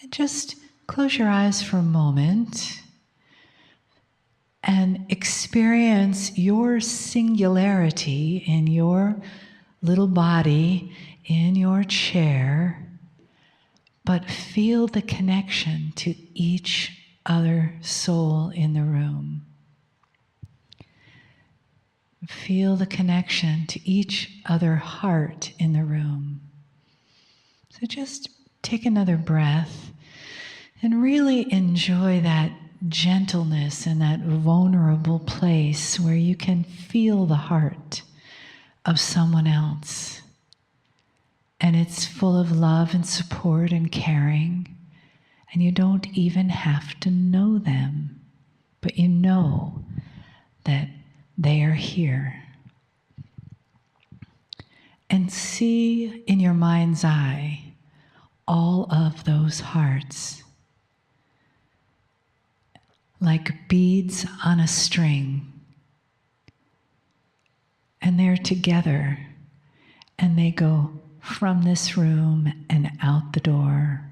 Just close your eyes for a moment and experience your singularity in your little body, in your chair, but feel the connection to each other soul in the room. Feel the connection to each other heart in the room. So just take another breath and really enjoy that gentleness and that vulnerable place where you can feel the heart of someone else. And it's full of love and support and caring. And you don't even have to know them, but you know that they are here. And see in your mind's eye all of those hearts like beads on a string. And they're together, and they go from this room and out the door.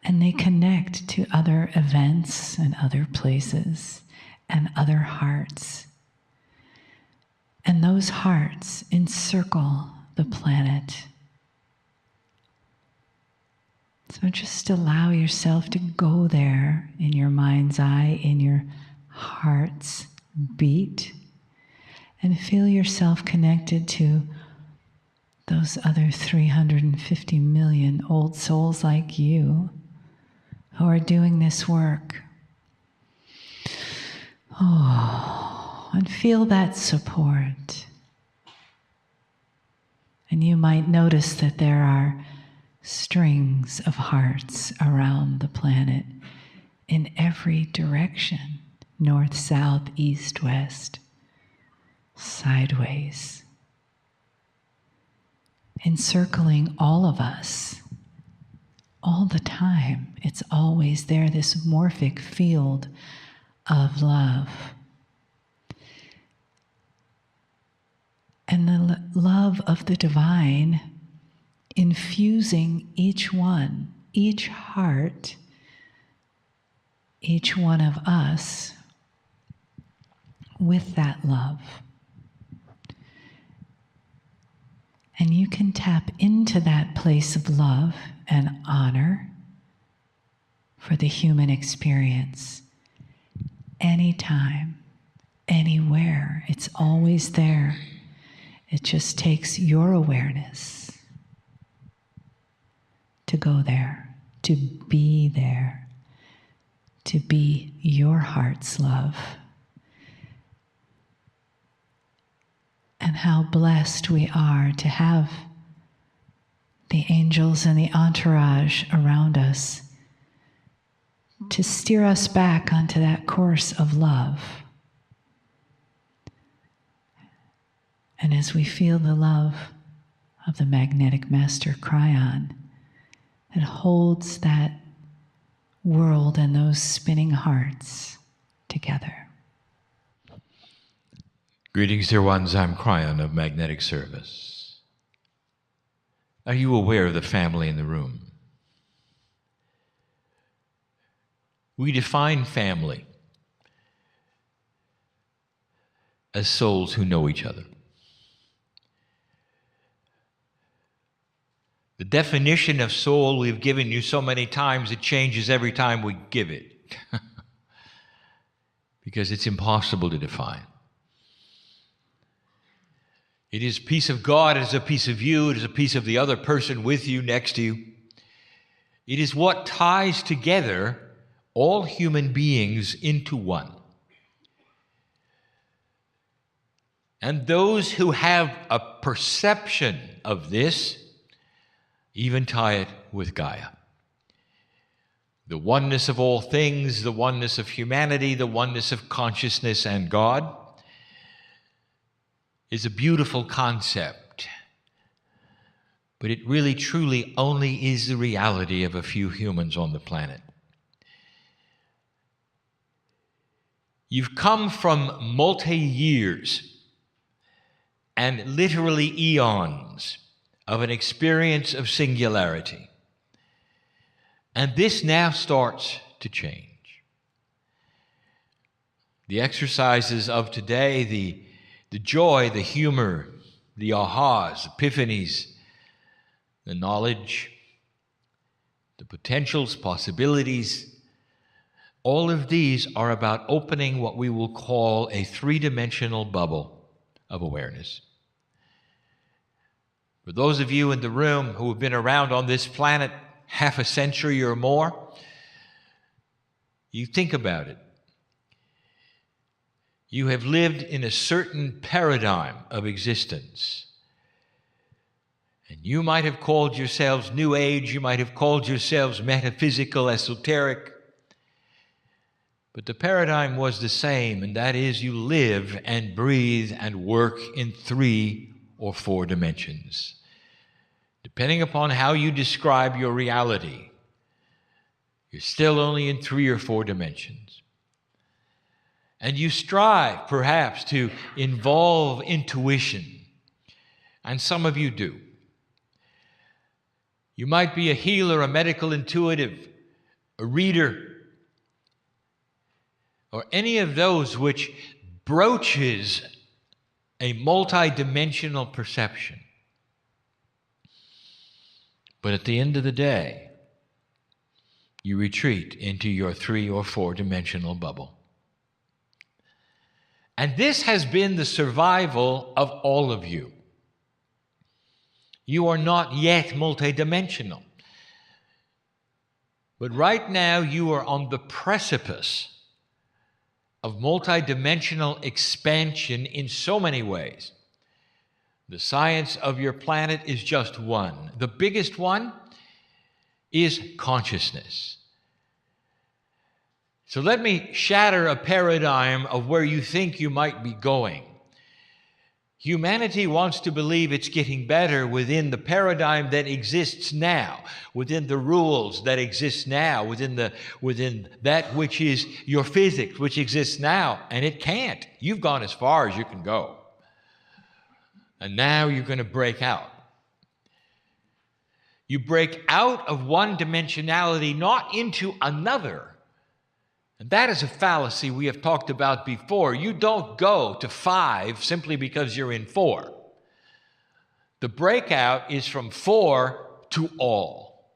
And they connect to other events and other places and other hearts. And those hearts encircle the planet. So just allow yourself to go there in your mind's eye, in your heart's beat, and feel yourself connected to those other 350 million old souls like you who are doing this work. Oh, and feel that support. And you might notice that there are strings of hearts around the planet in every direction, north, south, east, west, sideways, encircling all of us all the time. It's always there, this morphic field of love. And the love of the divine infusing each one, each heart, each one of us with that love. And you can tap into that place of love and honor for the human experience anytime, anywhere. It's always there. It just takes your awareness to go there, to be your heart's love. And how blessed we are to have the angels and the entourage around us to steer us back onto that course of love. And as we feel the love of the magnetic master Kryon that holds that world and those spinning hearts together. Greetings, dear ones. I'm Kryon of Magnetic Service. Are you aware of the family in the room? We define family as souls who know each other. The definition of soul we've given you so many times, it changes every time we give it. Because it's impossible to define. It is a piece of God, it is a piece of you, it is a piece of the other person with you, next to you. It is what ties together all human beings into one. And those who have a perception of this even tie it with Gaia. The oneness of all things, the oneness of humanity, the oneness of consciousness and God is a beautiful concept, but it really truly only is the reality of a few humans on the planet. You've come from multi-years and literally eons of an experience of singularity. And this now starts to change. The exercises of today, the joy, the humor, the ahas, epiphanies, the knowledge, the potentials, possibilities, all of these are about opening what we will call a three-dimensional bubble of awareness. For those of you in the room who have been around on this planet half a century or more, you think about it. You have lived in a certain paradigm of existence. And you might have called yourselves New Age, you might have called yourselves metaphysical, esoteric. But the paradigm was the same, and that is you live and breathe and work in 3 or 4 dimensions. Depending upon how you describe your reality, you're still only in 3 or 4 dimensions. And you strive, perhaps, to involve intuition. And some of you do. You might be a healer, a medical intuitive, a reader, or any of those which broaches a multidimensional perception. But at the end of the day, you retreat into your 3 or 4 dimensional bubble. And this has been the survival of all of you. You are not yet multidimensional. But right now you are on the precipice of multidimensional expansion in so many ways. The science of your planet is just one. The biggest one is consciousness. So let me shatter a paradigm of where you think you might be going. Humanity wants to believe it's getting better within the paradigm that exists now, within the rules that exist now, within that which is your physics, which exists now, and it can't. You've gone as far as you can go. And now you're going to break out. You break out of one dimensionality, not into another. And that is a fallacy we have talked about before. You don't go to 5 simply because you're in 4. The breakout is from 4 to all.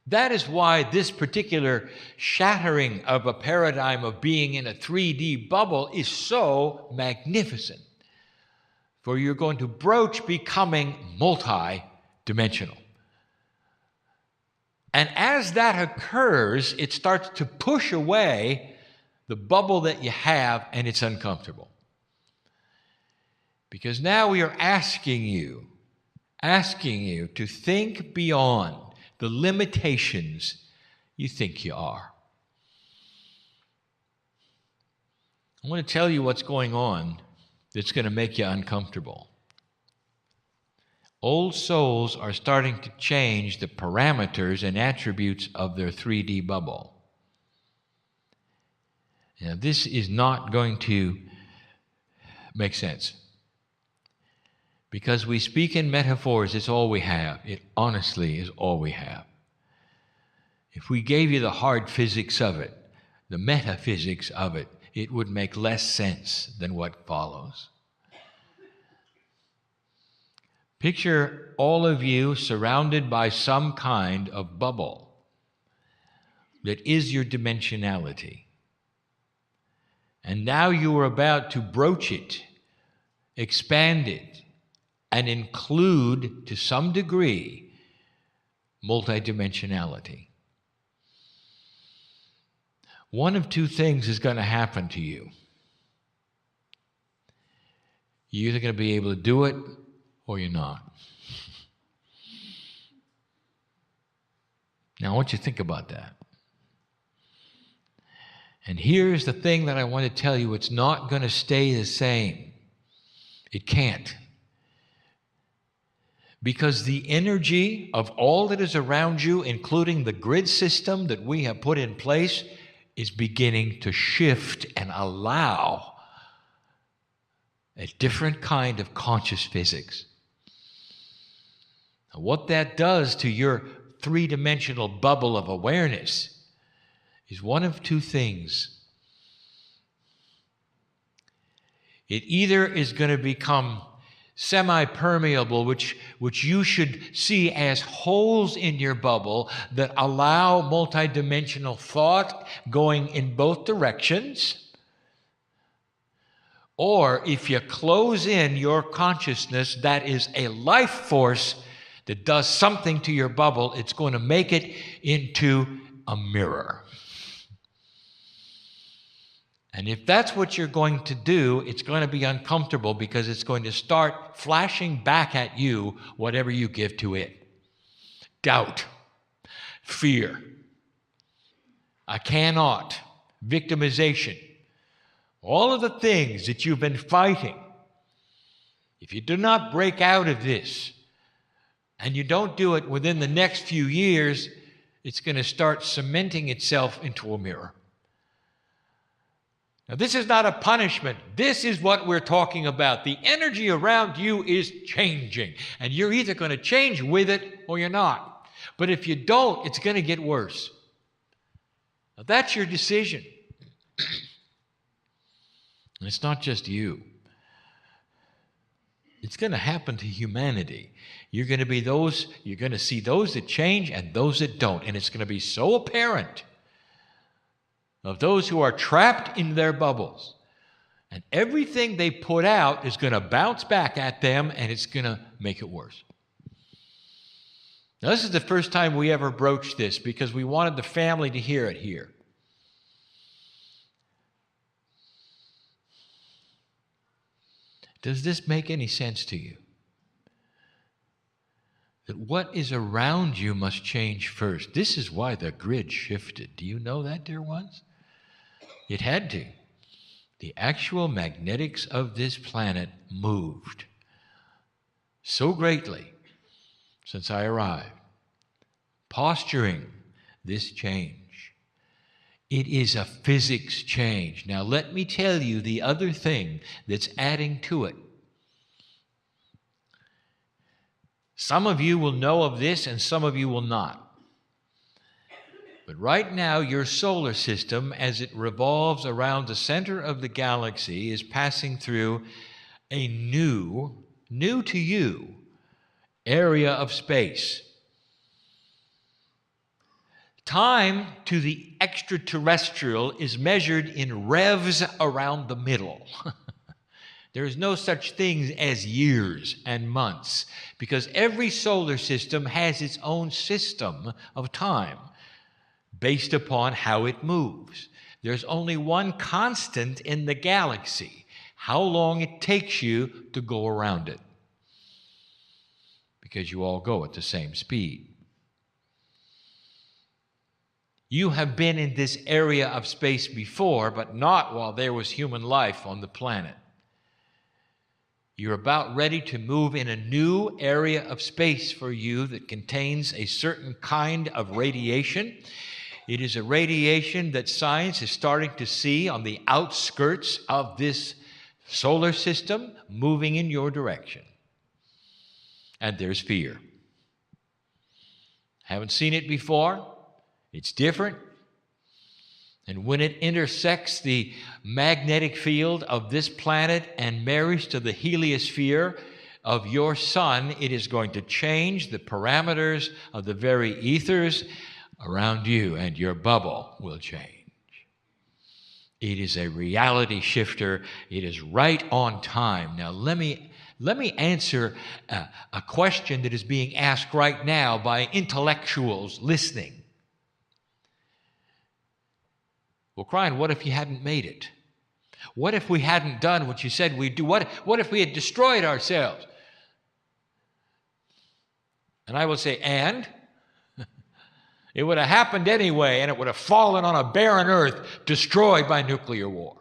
That is why this particular shattering of a paradigm of being in a 3D bubble is so magnificent. For you're going to broach becoming multi-dimensional. And as that occurs, it starts to push away the bubble that you have, and it's uncomfortable. Because now we are asking you to think beyond the limitations you think you are. I want to tell you what's going on that's going to make you uncomfortable. Old souls are starting to change the parameters and attributes of their 3D bubble. Now, this is not going to make sense. Because we speak in metaphors, it's all we have. It honestly is all we have. If we gave you the hard physics of it, the metaphysics of it, it would make less sense than what follows. Picture all of you surrounded by some kind of bubble that is your dimensionality. And now you are about to broach it, expand it, and include, to some degree, multidimensionality. One of 2 things is going to happen to you. You're either going to be able to do it or you're not. Now, I want you to think about that. And here's the thing that I want to tell you. It's not going to stay the same. It can't. Because the energy of all that is around you, including the grid system that we have put in place, is beginning to shift and allow a different kind of conscious physics. Now, what that does to your three-dimensional bubble of awareness is one of two things. It either is going to become semi-permeable, which you should see as holes in your bubble that allow multidimensional thought going in both directions. Or if you close in your consciousness, that is a life force that does something to your bubble, it's going to make it into a mirror. And if that's what you're going to do, it's going to be uncomfortable because it's going to start flashing back at you whatever you give to it. Doubt, fear, I cannot, victimization, all of the things that you've been fighting. If you do not break out of this, and you don't do it within the next few years, it's going to start cementing itself into a mirror. Now, this is not a punishment. This is what we're talking about. The energy around you is changing, and you're either going to change with it or you're not. But if you don't, it's going to get worse. Now, that's your decision. And it's not just you. It's going to happen to humanity. You're going to see those that change and those that don't. And it's going to be so apparent of those who are trapped in their bubbles. And everything they put out is going to bounce back at them, and it's going to make it worse. Now, this is the first time we ever broached this because we wanted the family to hear it here. Does this make any sense to you? That what is around you must change first. This is why the grid shifted. Do you know that, dear ones? It had to. The actual magnetics of this planet moved so greatly since I arrived, posturing this change. It is a physics change. Now, let me tell you the other thing that's adding to it. Some of you will know of this and some of you will not. But right now, your solar system, as it revolves around the center of the galaxy, is passing through a new to you, area of space. Time to the extraterrestrial is measured in revs around the middle. There is no such thing as years and months because every solar system has its own system of time based upon how it moves. There's only one constant in the galaxy, how long it takes you to go around it, because you all go at the same speed. You have been in this area of space before, but not while there was human life on the planet. You're about ready to move in a new area of space for you that contains a certain kind of radiation. It is a radiation that science is starting to see on the outskirts of this solar system moving in your direction. And there's fear. Haven't seen it before. It's different. And when it intersects the magnetic field of this planet and marries to the heliosphere of your sun, it is going to change the parameters of the very ethers around you, and your bubble will change. It is a reality shifter. It is right on time. Now, let me answer a question that is being asked right now by intellectuals listening. Well, Kryon, what if you hadn't made it? What if we hadn't done what you said we'd do? What if we had destroyed ourselves? And I will say, and? It would have happened anyway, and it would have fallen on a barren earth, destroyed by nuclear war.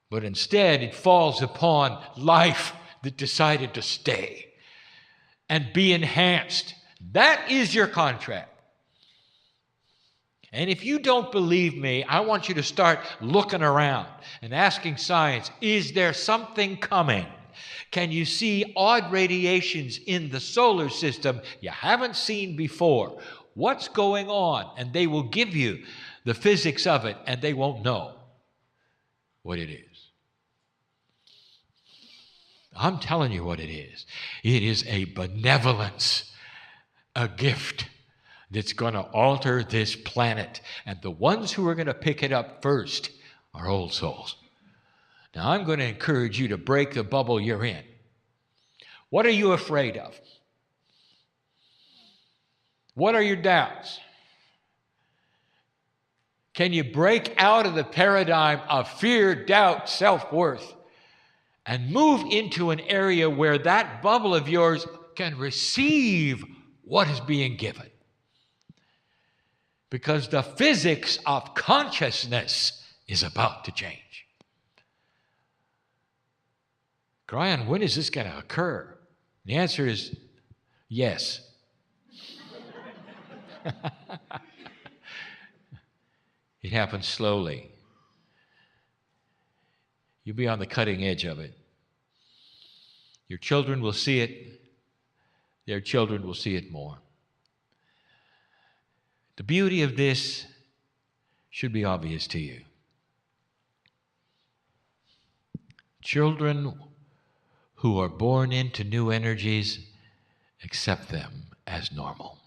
But instead, it falls upon life that decided to stay and be enhanced. That is your contract. And if you don't believe me, I want you to start looking around and asking science, is there something coming Can you see odd radiations in the solar system you haven't seen before? What's going on? And they will give you the physics of it, and they won't know what it is. I'm telling you what it is. It is a benevolence, a gift that's going to alter this planet. And the ones who are going to pick it up first are old souls. Now, I'm going to encourage you to break the bubble you're in. What are you afraid of? What are your doubts? Can you break out of the paradigm of fear, doubt, self-worth, and move into an area where that bubble of yours can receive what is being given? Because the physics of consciousness is about to change. Kryon, when is this going to occur? The answer is yes. It happens slowly. You'll be on the cutting edge of it. Your children will see it. Their children will see it more. The beauty of this should be obvious to you. Children who are born into new energies accept them as normal.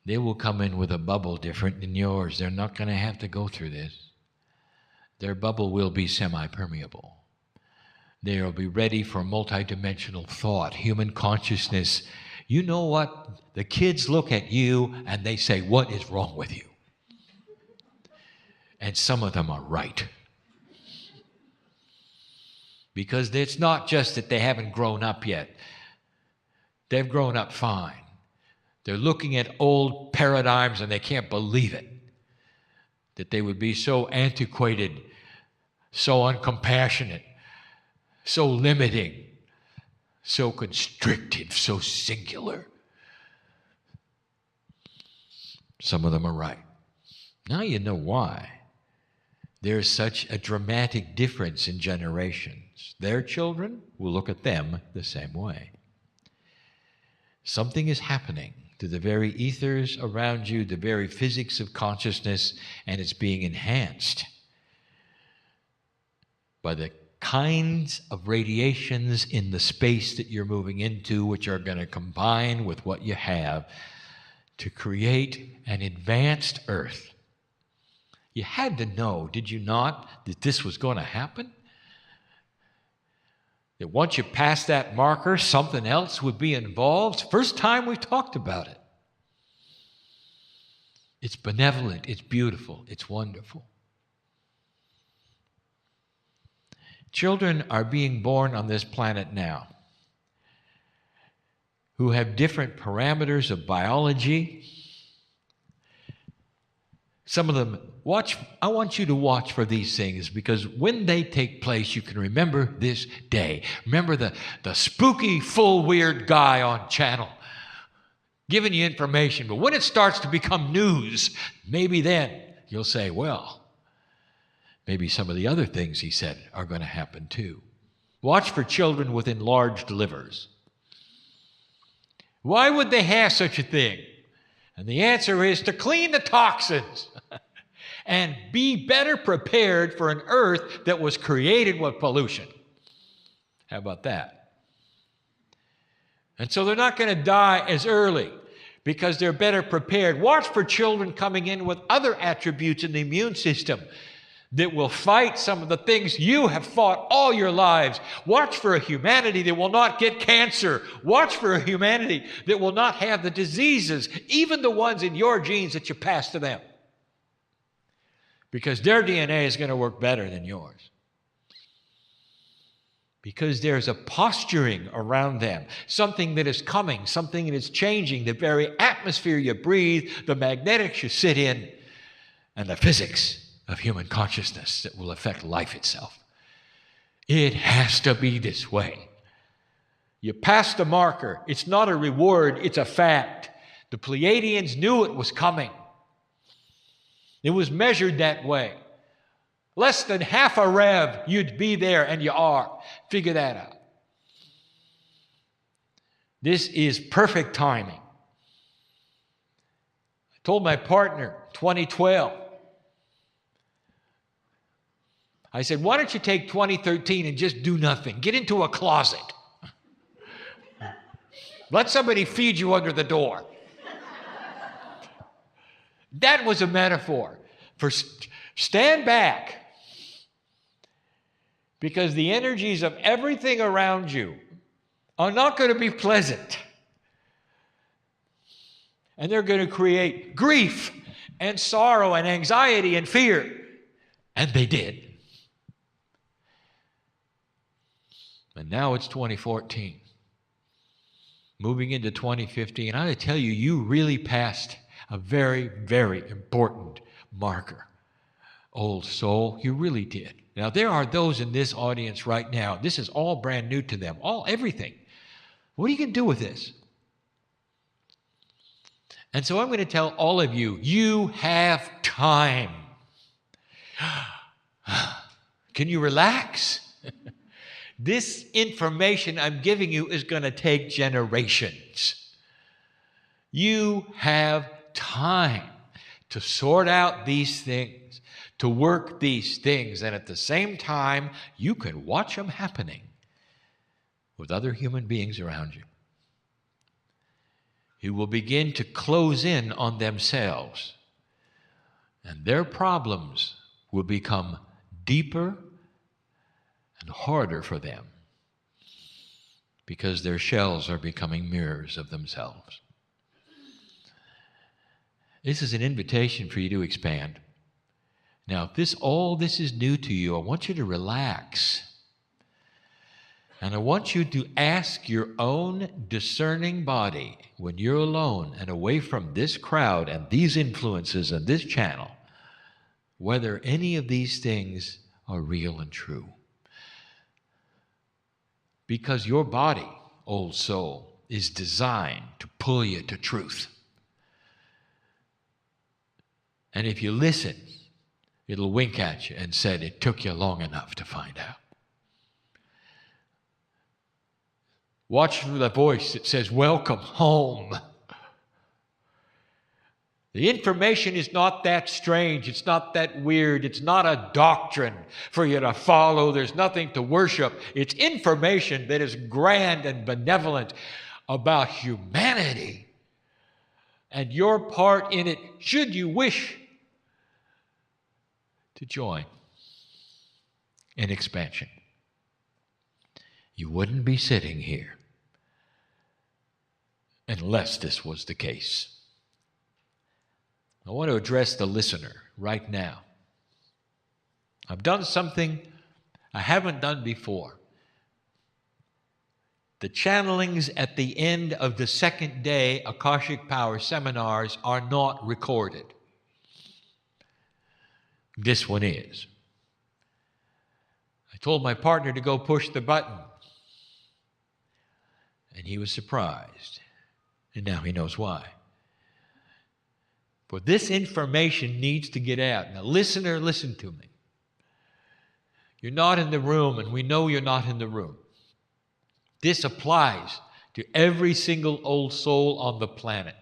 They will come in with a bubble different than yours. They're not going to have to go through this. Their bubble will be semi-permeable. They will be ready for multidimensional thought, human consciousness. You know what? The kids look at you and they say, "What is wrong with you?" And some of them are right. Because it's not just that they haven't grown up yet. They've grown up fine. They're looking at old paradigms and they can't believe it. That they would be so antiquated, so uncompassionate, so limiting, so constrictive, so singular. Some of them are right. Now you know why there's such a dramatic difference in generations. Their children will look at them the same way. Something is happening to the very ethers around you, the very physics of consciousness, and it's being enhanced by the kinds of radiations in the space that you're moving into, which are going to combine with what you have to create an advanced earth. You had to know, did you not, that this was going to happen? That once you pass that marker, something else would be involved. First time we talked about it. It's benevolent, it's beautiful, it's wonderful. Children are being born on this planet now who have different parameters of biology. Some of them, I want you to watch for these things, because when they take place, you can remember this day. Remember the spooky, full, weird guy on channel giving you information. But when it starts to become news, maybe then you'll say, well, maybe some of the other things he said are going to happen too. Watch for children with enlarged livers. Why would they have such a thing? And the answer is to clean the toxins and be better prepared for an earth that was created with pollution. How about that? And so they're not going to die as early because they're better prepared. Watch for children coming in with other attributes in the immune system that will fight some of the things you have fought all your lives. Watch for a humanity that will not get cancer. Watch for a humanity that will not have the diseases, even the ones in your genes that you pass to them. Because their DNA is going to work better than yours. Because there's a posturing around them, something that is coming, something that is changing, the very atmosphere you breathe, the magnetics you sit in, and the physics of human consciousness that will affect life itself. It has to be this way. You pass the marker. It's not a reward, it's a fact. The Pleiadians knew it was coming. It was measured that way. Less than half a rev, you'd be there, and you are. Figure that out. This is perfect timing. I told my partner, 2012, I said, why don't you take 2013 and just do nothing? Get into a closet. Let somebody feed you under the door. That was a metaphor for stand back, because the energies of everything around you are not going to be pleasant. And they're going to create grief and sorrow and anxiety and fear. And they did. And now it's 2014. Moving into 2015, I tell you, you really passed a very, very important marker. Old soul, you really did. Now, there are those in this audience right now, this is all brand new to them, everything. What are you going to do with this? And so I'm going to tell all of you, you have time. Can you relax? This information I'm giving you is going to take generations. You have time to sort out these things, to work these things, and at the same time, you can watch them happening with other human beings around you who will begin to close in on themselves, and their problems will become deeper and harder for them because their shells are becoming mirrors of themselves. This is an invitation for you to expand. Now, if all this is new to you, I want you to relax. And I want you to ask your own discerning body, when you're alone and away from this crowd and these influences and this channel, whether any of these things are real and true. Because your body, old soul, is designed to pull you to truth. And if you listen, it'll wink at you and said, it took you long enough to find out. Watch for the voice that says, welcome home. The information is not that strange. It's not that weird. It's not a doctrine for you to follow. There's nothing to worship. It's information that is grand and benevolent about humanity and your part in it, should you wish to join in expansion. You wouldn't be sitting here unless this was the case. I want to address the listener right now. I've done something I haven't done before. The channelings at the end of the second day Akashic Power seminars are not recorded. This one is. I told my partner to go push the button, and he was surprised. And now he knows why. But this information needs to get out. Now, listener, listen to me. You're not in the room, and we know you're not in the room. This applies to every single old soul on the planet.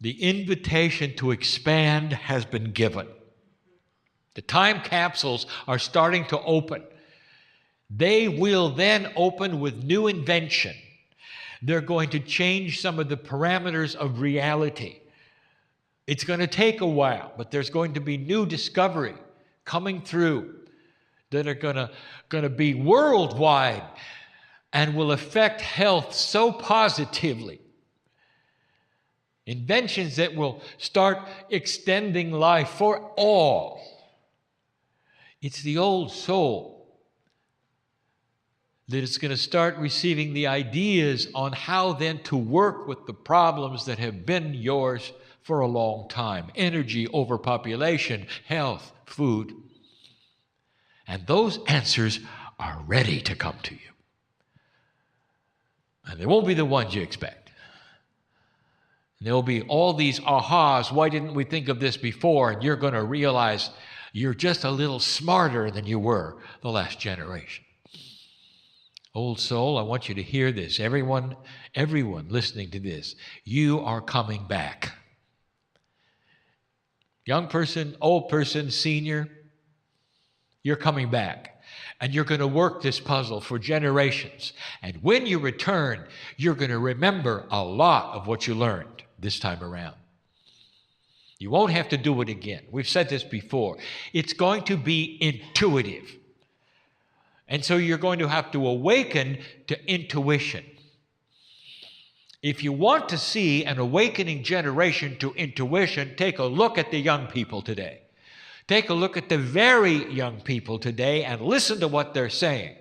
The invitation to expand has been given. The time capsules are starting to open. They will then open with new invention. They're going to change some of the parameters of reality. It's going to take a while, but there's going to be new discovery coming through that are going to be worldwide and will affect health so positively. Inventions that will start extending life for all. It's the old soul that is going to start receiving the ideas on how then to work with the problems that have been yours for a long time. Energy, overpopulation, health, food. And those answers are ready to come to you. And they won't be the ones you expect. And there will be all these ahas, why didn't we think of this before? And you're going to realize You're just a little smarter than you were the last generation. Old soul, I want you to hear this. Everyone listening to this, you are coming back. Young person, old person, senior, you're coming back. And you're going to work this puzzle for generations. And when you return, you're going to remember a lot of what you learned this time around. You won't have to do it again. We've said this before. It's going to be intuitive. And so you're going to have to awaken to intuition. If you want to see an awakening generation to intuition, take a look at the young people today. Take a look at the very young people today and listen to what they're saying.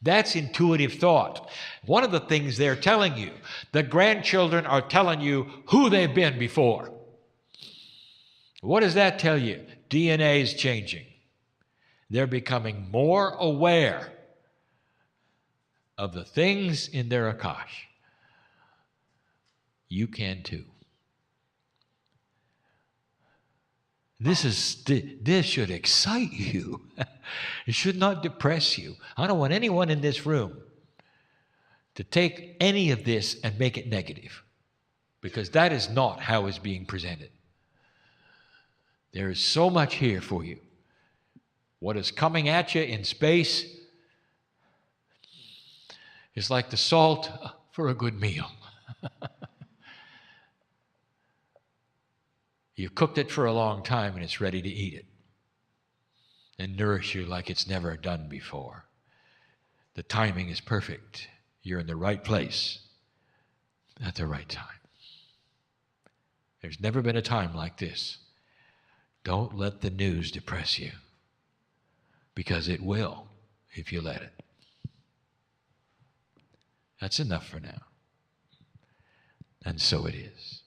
That's intuitive thought. One of the things they're telling you, the grandchildren are telling you who they've been before. What does that tell you? DNA is changing. They're becoming more aware of the things in their Akash. You can too. This should excite you. It should not depress you. I don't want anyone in this room to take any of this and make it negative, because that is not how it's being presented. There is so much here for you. What is coming at you in space is like the salt for a good meal. You've cooked it for a long time and it's ready to eat it and nourish you like it's never done before. The timing is perfect. You're in the right place at the right time. There's never been a time like this. Don't let the news depress you, because it will if you let it. That's enough for now. And so it is.